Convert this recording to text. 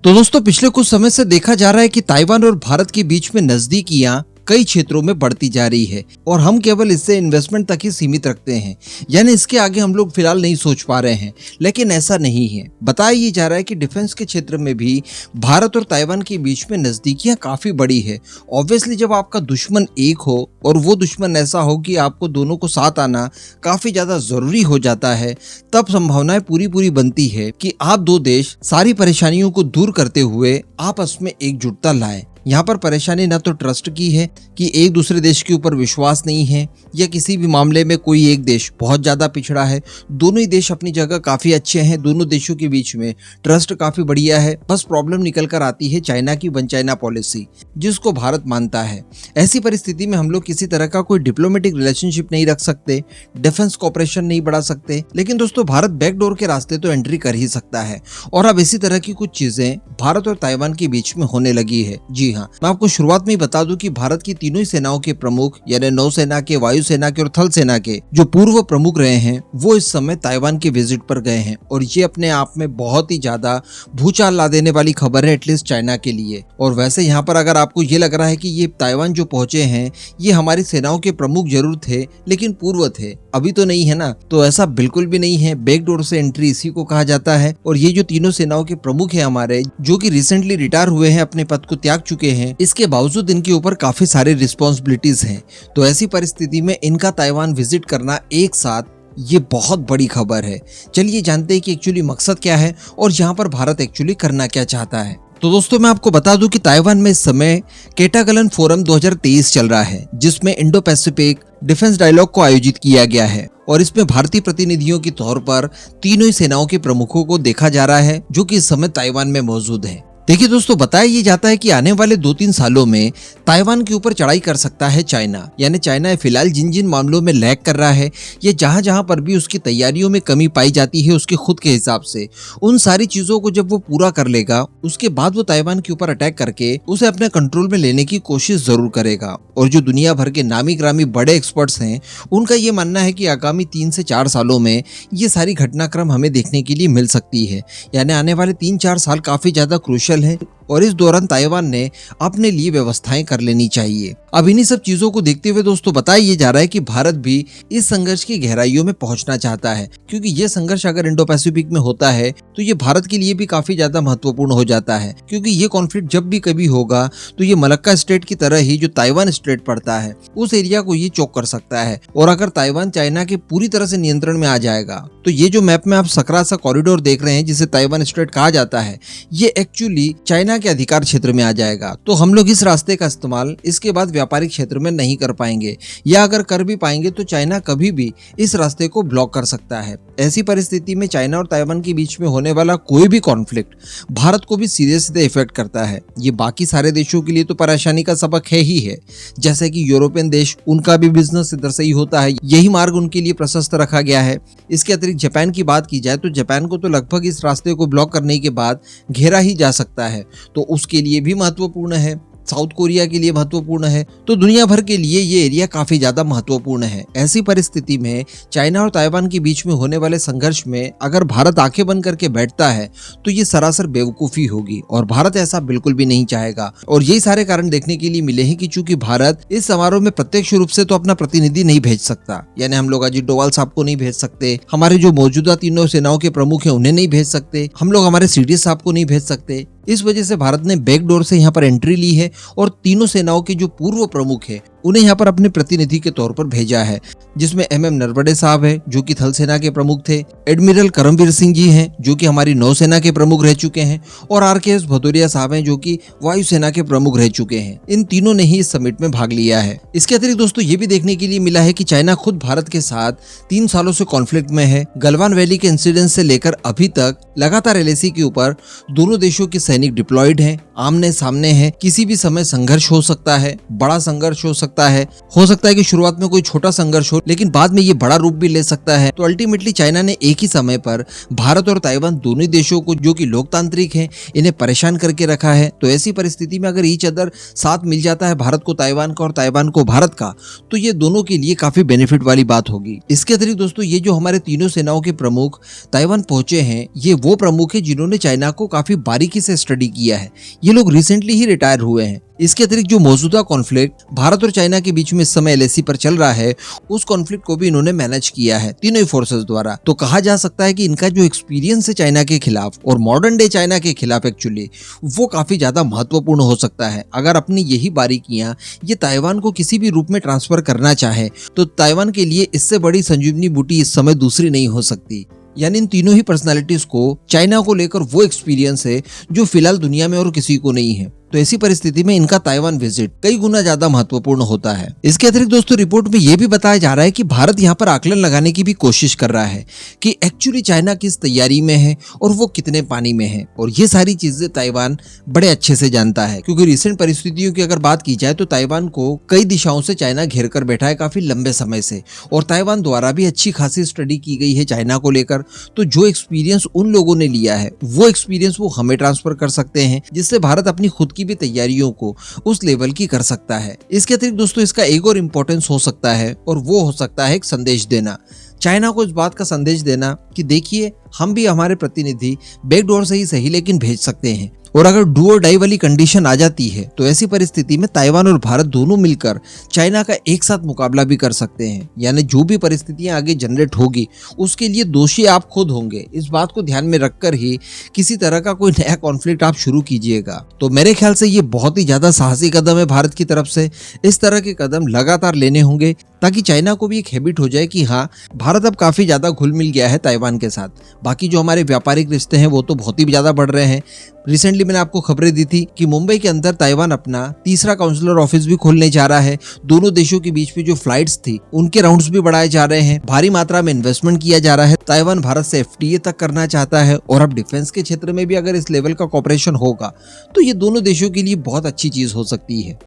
तो दोस्तों पिछले कुछ समय से देखा जा रहा है कि ताइवान और भारत के बीच में नजदीकियां कई क्षेत्रों में बढ़ती जा रही है और हम केवल इससे इन्वेस्टमेंट तक ही सीमित रखते हैं, यानी इसके आगे हम लोग फिलहाल नहीं सोच पा रहे हैं। लेकिन ऐसा नहीं है। बताया ये जा रहा है कि डिफेंस के क्षेत्र में भी भारत और ताइवान के बीच में नजदीकियां काफी बड़ी है। ऑब्वियसली जब आपका दुश्मन एक हो और वो दुश्मन ऐसा हो कि आपको दोनों को साथ आना काफी ज्यादा जरूरी हो जाता है, तब संभावनाएं पूरी बनती है कि आप दो देश सारी परेशानियों को दूर करते हुए आपस में एकजुटता लाएं। यहाँ पर परेशानी न तो ट्रस्ट की है कि एक दूसरे देश के ऊपर विश्वास नहीं है या किसी भी मामले में कोई एक देश बहुत ज्यादा पिछड़ा है। दोनों ही देश अपनी जगह काफी अच्छे हैं, दोनों देशों के बीच में ट्रस्ट काफी बढ़िया है। बस प्रॉब्लम निकल कर आती है चाइना की वन चाइना पॉलिसी, जिसको भारत मानता है। ऐसी परिस्थिति में हम लोग किसी तरह का कोई डिप्लोमेटिक रिलेशनशिप नहीं रख सकते, डिफेंस कोऑपरेशन नहीं बढ़ा सकते। लेकिन दोस्तों भारत बैकडोर के रास्ते तो एंट्री कर ही सकता है और अब इसी तरह की कुछ चीजें भारत और ताइवान के बीच में होने लगी है। जी हाँ, मैं आपको शुरुआत में ही बता दूं कि भारत की तीनों ही सेनाओं के प्रमुख यानी नौसेना के, वायुसेना के और थल सेना के जो पूर्व प्रमुख रहे हैं वो इस समय ताइवान के विजिट पर गए हैं और ये अपने आप में बहुत ही ज्यादा भूचाल ला देने वाली खबर है, एटलीस्ट चाइना के लिए। और वैसे यहाँ पर अगर आपको ये लग रहा है कि ये ताइवान जो पहुंचे हैं ये हमारी सेनाओं के प्रमुख जरूर थे लेकिन पूर्व थे, अभी तो नहीं है ना, तो ऐसा बिल्कुल भी नहीं है। बैकडोर से एंट्री इसी को कहा जाता है। और ये जो तीनों सेनाओं के प्रमुख है हमारे, जो कि रिसेंटली रिटायर हुए हैं, अपने पद को त्याग चुके हैं, इसके बावजूद इनके ऊपर काफी सारे रिस्पॉन्सिबिलिटीज हैं। तो ऐसी परिस्थिति में इनका ताइवान विजिट करना एक साथ ये बहुत बड़ी खबर है। चलिए जानते हैं कि एक्चुअली मकसद क्या है और यहाँ पर भारत एक्चुअली करना क्या चाहता है। तो दोस्तों मैं आपको बता दूं कि ताइवान में इस समय केटागलन फोरम 2023 चल रहा है, जिसमें इंडो पैसिफिक डिफेंस डायलॉग को आयोजित किया गया है और इसमें भारतीय प्रतिनिधियों के तौर पर तीनों ही सेनाओं के प्रमुखों को देखा जा रहा है, जो कि इस समय ताइवान में मौजूद है। देखिए दोस्तों, बताया ये जाता है कि आने वाले 2-3 सालों में ताइवान के ऊपर चढ़ाई कर सकता है चाइना। यानी चाइना फिलहाल जिन जिन मामलों में लैग कर रहा है या जहां जहां पर भी उसकी तैयारियों में कमी पाई जाती है उसके खुद के हिसाब से, उन सारी चीजों को जब वो पूरा कर लेगा उसके बाद वो ताइवान के ऊपर अटैक करके उसे अपने कंट्रोल में लेने की कोशिश जरूर करेगा। और जो दुनिया भर के नामी ग्रामी बड़े एक्सपर्ट्स हैं उनका ये मानना है कि आगामी 3 से 4 सालों में ये सारी घटनाक्रम हमें देखने के लिए मिल सकती है। यानी आने वाले 3-4 साल काफी ज्यादा क्रूशियल है और इस दौरान ताइवान ने अपने लिए व्यवस्थाएं कर लेनी चाहिए। अब इन्हीं सब चीजों को देखते हुए दोस्तों बताया ये जा रहा है कि भारत भी इस संघर्ष की गहराइयों में पहुंचना चाहता है, क्योंकि ये संघर्ष अगर इंडो पैसिफिक में होता है तो ये भारत के लिए भी काफी ज्यादा महत्वपूर्ण हो जाता है। क्योंकि ये कॉन्फ्लिक्ट जब भी कभी होगा तो ये मलक्का स्टेट की तरह ही जो ताइवान स्टेट पड़ता है उस एरिया को ये चौक कर सकता है। और अगर ताइवान चाइना के पूरी तरह से नियंत्रण में आ जाएगा तो ये जो मैप में आप सकरा सा कॉरिडोर देख रहे हैं जिसे ताइवान स्ट्रेट कहा जाता है, ये एक्चुअली चाइना के अधिकार क्षेत्र में आ जाएगा। तो हम लोग इस रास्ते का इस्तेमाल इसके बाद व्यापारिक क्षेत्र में नहीं कर पाएंगे, या अगर कर भी पाएंगे तो चाइना कभी भी इस रास्ते को ब्लॉक कर सकता है। ऐसी परिस्थिति में चाइना और ताइवान के बीच में होने वाला कोई भी कॉन्फ्लिक्ट भारत को भी सीधे सीधे इफेक्ट करता है। ये बाकी सारे देशों के लिए तो परेशानी का सबक है ही है, जैसे कि यूरोपियन देश, उनका भी बिजनेस इधर से ही होता है, यही मार्ग उनके लिए प्रशस्त रखा गया है। इसके अतिरिक्त जापान की बात की जाए तो जापान को तो लगभग इस रास्ते को ब्लॉक करने के बाद घेरा ही जा सकता है, तो उसके लिए भी महत्वपूर्ण है। साउथ कोरिया के लिए महत्वपूर्ण है, तो दुनिया भर के लिए ये एरिया काफी ज्यादा महत्वपूर्ण है। ऐसी परिस्थिति में चाइना और ताइवान के बीच में होने वाले संघर्ष में अगर भारत आंखें बंद करके बैठता है तो ये सरासर बेवकूफी होगी और भारत ऐसा बिल्कुल भी नहीं चाहेगा। और यही सारे कारण देखने के लिए मिले हैं कि चूंकि भारत इस समारोह में प्रत्यक्ष रूप से तो अपना प्रतिनिधि नहीं भेज सकता, यानी हम लोग अजीत डोवाल साहब को नहीं भेज सकते, हमारे जो मौजूदा तीनों सेनाओं के प्रमुख हैं उन्हें नहीं भेज सकते, हम लोग हमारे सीडी साहब को नहीं भेज सकते। इस वजह से भारत ने बैकडोर से यहाँ पर एंट्री ली है और तीनों सेनाओं के जो पूर्व प्रमुख है उन्हें यहाँ पर अपने प्रतिनिधि के तौर पर भेजा है, जिसमें MM नरवणे साहब है जो कि थल सेना के प्रमुख थे, एडमिरल करमवीर सिंह जी हैं जो कि हमारी नौसेना के प्रमुख रह चुके हैं, और RKS भदौरिया साहब हैं जो कि वायुसेना के प्रमुख रह चुके हैं। इन तीनों ने ही इस समिट में भाग लिया है। इसके अतिरिक्त दोस्तों ये भी देखने के लिए मिला है कि चाइना खुद भारत के साथ 3 सालों से कॉन्फ्लिक्ट में है। गलवान वैली के इंसिडेंट से लेकर अभी तक लगातार LAC के ऊपर दोनों देशों के सैनिक डिप्लॉयड हैं। आमने सामने है, किसी भी समय संघर्ष हो सकता है, बड़ा संघर्ष हो सकता है कि शुरुआत में कोई छोटा संघर्ष हो लेकिन बाद में ये बड़ा रूप भी ले सकता है। तो अल्टीमेटली चाइना ने एक ही समय पर भारत और ताइवान दोनों देशों को, जो कि लोकतांत्रिक हैं, इन्हें परेशान करके रखा है। तो ऐसी परिस्थिति में अगर ईच अदर साथ मिल जाता है, भारत को ताइवान का और ताइवान को भारत का, तो ये दोनों के लिए काफी बेनिफिट वाली बात होगी। इसके अतिरिक्त दोस्तों, ये जो हमारे तीनों सेनाओं के प्रमुख ताइवान पहुंचे हैं, ये वो प्रमुख है जिन्होंने चाइना को काफी बारीकी से स्टडी किया है। ये लोग रिसेंटली ही रिटायर हुए हैं। इसके अतिरिक्त जो मौजूदा कॉन्फ्लिक्ट भारत और चाइना के बीच में इस समय एलएसी पर चल रहा है, उस कॉन्फ्लिक्ट को भी इन्होंने मैनेज किया है तीनों ही फोर्सेस द्वारा। तो कहा जा सकता है कि इनका जो एक्सपीरियंस है चाइना के खिलाफ और मॉडर्न डे चाइना के खिलाफ एक्चुअली वो काफी ज्यादा महत्वपूर्ण हो सकता है। अगर अपनी यही बारीकियां ये ताइवान को किसी भी रूप में ट्रांसफर करना चाहे तो ताइवान के लिए इससे बड़ी संजीवनी बूटी इस समय दूसरी नहीं हो सकती। यानी इन तीनों ही पर्सनालिटीज को चाइना को लेकर वो एक्सपीरियंस है जो फिलहाल दुनिया में और किसी को नहीं है। तो ऐसी परिस्थिति में इनका ताइवान विजिट कई गुना ज्यादा महत्वपूर्ण होता है। इसके अतिरिक्त दोस्तों, रिपोर्ट में यह भी बताया जा रहा है कि भारत यहाँ पर आकलन लगाने की भी कोशिश कर रहा है कि एक्चुअली चाइना किस तैयारी में है और वो कितने पानी में है। और ये सारी चीजें ताइवान बड़े अच्छे से जानता है, क्योंकि रिसेंट परिस्थितियों की अगर बात की जाए तो ताइवान को कई दिशाओं से चाइना घेर कर बैठा है काफी लंबे समय से, और ताइवान द्वारा भी अच्छी खासी स्टडी की गई है चाइना को लेकर। तो जो एक्सपीरियंस उन लोगों ने लिया है वो एक्सपीरियंस वो हमें ट्रांसफर कर सकते हैं, जिससे भारत अपनी खुद की भी तैयारियों को उस लेवल की कर सकता है। इसके अतिरिक्त दोस्तों, इसका एक और इम्पोर्टेंस हो सकता है और वो हो सकता है एक संदेश देना, चाइना को इस बात का संदेश देना कि देखिए, हम भी हमारे प्रतिनिधि बैकडोर से ही सही लेकिन भेज सकते हैं। और अगर डू और डाई वाली कंडीशन आ जाती है तो ऐसी परिस्थिति में ताइवान और भारत दोनों मिलकर चाइना का एक साथ मुकाबला भी कर सकते हैं। यानी जो भी परिस्थितियां आगे जनरेट होगी उसके लिए दोषी आप खुद होंगे। इस बात को ध्यान में रखकर ही किसी तरह का कोई नया कॉन्फ्लिक्ट आप शुरू कीजिएगा। तो मेरे ख्याल से ये बहुत ही ज्यादा साहसी कदम है भारत की तरफ से। इस तरह के कदम लगातार लेने होंगे ताकि चाइना को भी एक हैबिट हो जाए कि हाँ, भारत अब काफी ज्यादा घुल मिल गया है ताइवान के साथ। बाकी जो हमारे व्यापारिक रिश्ते हैं वो तो बहुत ही ज्यादा बढ़ रहे हैं। रिसेंटली मैंने आपको खबरें दी थी कि मुंबई के अंदर ताइवान अपना तीसरा काउंसलर ऑफिस भी खोलने जा रहा है। दोनों देशों के बीच में जो फ्लाइट्स थी उनके राउंड्स भी बढ़ाए जा रहे हैं। भारी मात्रा में इन्वेस्टमेंट किया जा रहा है। ताइवान भारत से एफटीए तक करना चाहता है, और अब डिफेंस के क्षेत्र में भी अगर इस लेवल का कॉपरेशन होगा तो ये दोनों देशों के लिए बहुत अच्छी चीज हो सकती है।